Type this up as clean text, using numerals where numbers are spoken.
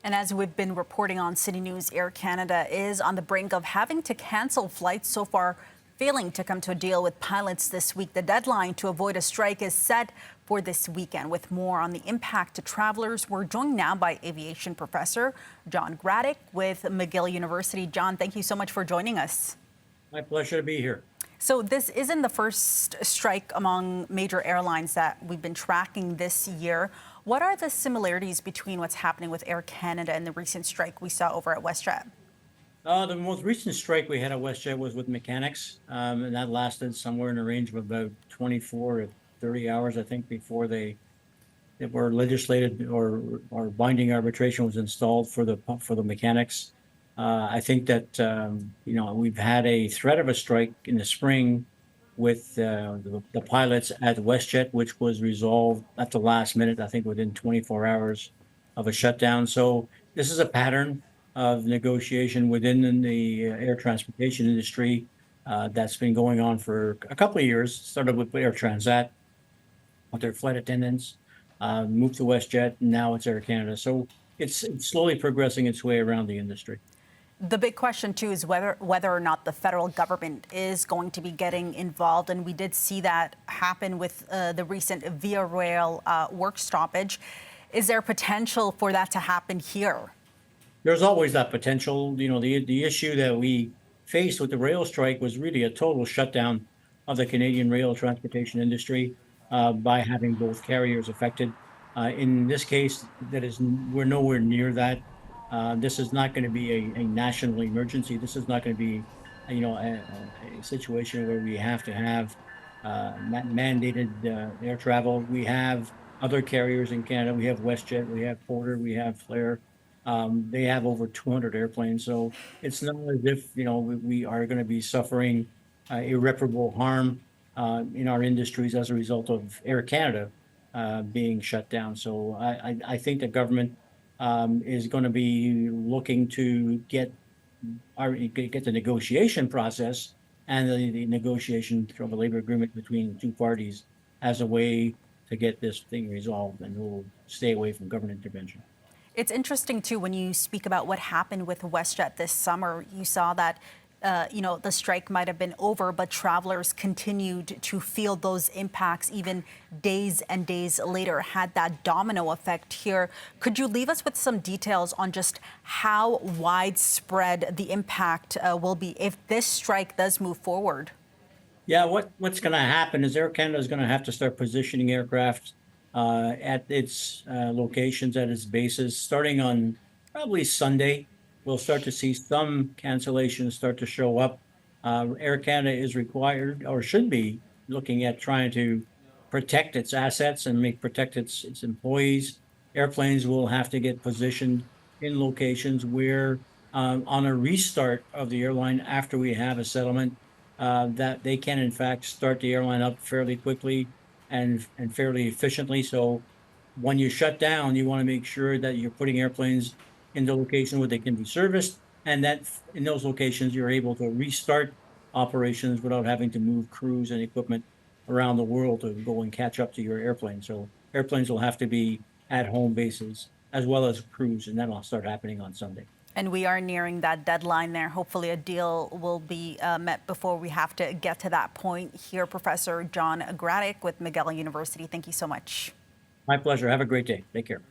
And as we've been reporting on City News, Air Canada is on the brink of having to cancel flights, so far failing to come to a deal with pilots this week. The deadline to avoid a strike is set for this weekend. With more on the impact to travelers, we're joined now by aviation professor John Gradek with McGill University. John, thank you so much for joining us. My pleasure to be here. So this isn't the first strike among major airlines that we've been tracking this year. What are the similarities between what's happening with Air Canada and the recent strike we saw over at WestJet? The most recent strike we had at WestJet was with mechanics, and that lasted somewhere in the range of about 24 to 30 hours, I think, before they were legislated or binding arbitration was installed for the mechanics. I think that we've had a threat of a strike in the spring with the pilots at WestJet, which was resolved at the last minute, I think within 24 hours of a shutdown. So this is a pattern of negotiation within the air transportation industry that's been going on for a couple of years. Started with Air Transat, with their flight attendants, moved to WestJet, and now it's Air Canada. So it's slowly progressing its way around the industry. The big question, too, is whether or not the federal government is going to be getting involved. And we did see that happen with the recent Via Rail work stoppage. Is there potential for that to happen here? There's always that potential. The issue that we faced with the rail strike was really a total shutdown of the Canadian rail transportation industry by having both carriers affected. In this case, we're nowhere near that. This is not going to be a national emergency. This is not going to be, a situation where we have to have mandated air travel. We have other carriers in Canada. We have WestJet, we have Porter, we have Flair. They have over 200 airplanes. So it's not as if, we are going to be suffering irreparable harm in our industries as a result of Air Canada being shut down. So I think the government is going to be looking to get the negotiation process and the negotiation of a labor agreement between the two parties as a way to get this thing resolved, and we'll stay away from government intervention. It's interesting, too, when you speak about what happened with WestJet this summer. You saw that the strike might have been over, but travelers continued to feel those impacts even days and days later, had that domino effect here. Could you leave us with some details on just how widespread the impact will be if this strike does move forward? Yeah, what's going to happen is Air Canada is going to have to start positioning aircraft at its locations, at its bases, starting on probably Sunday. We'll start to see some cancellations start to show up. Air Canada is required, or should be, looking at trying to protect its assets and protect its employees. Airplanes will have to get positioned in locations where, on a restart of the airline after we have a settlement, that they can in fact start the airline up fairly quickly and fairly efficiently. So when you shut down, you want to make sure that you're putting airplanes in the location where they can be serviced, and that in those locations you're able to restart operations without having to move crews and equipment around the world to go and catch up to your airplane. So airplanes will have to be at home bases as well as crews, and that'll start happening on Sunday. And we are nearing that deadline there. Hopefully a deal will be met before we have to get to that point here. Professor John Gradek with McGill University, thank you so much. My pleasure. Have a great day. Take care.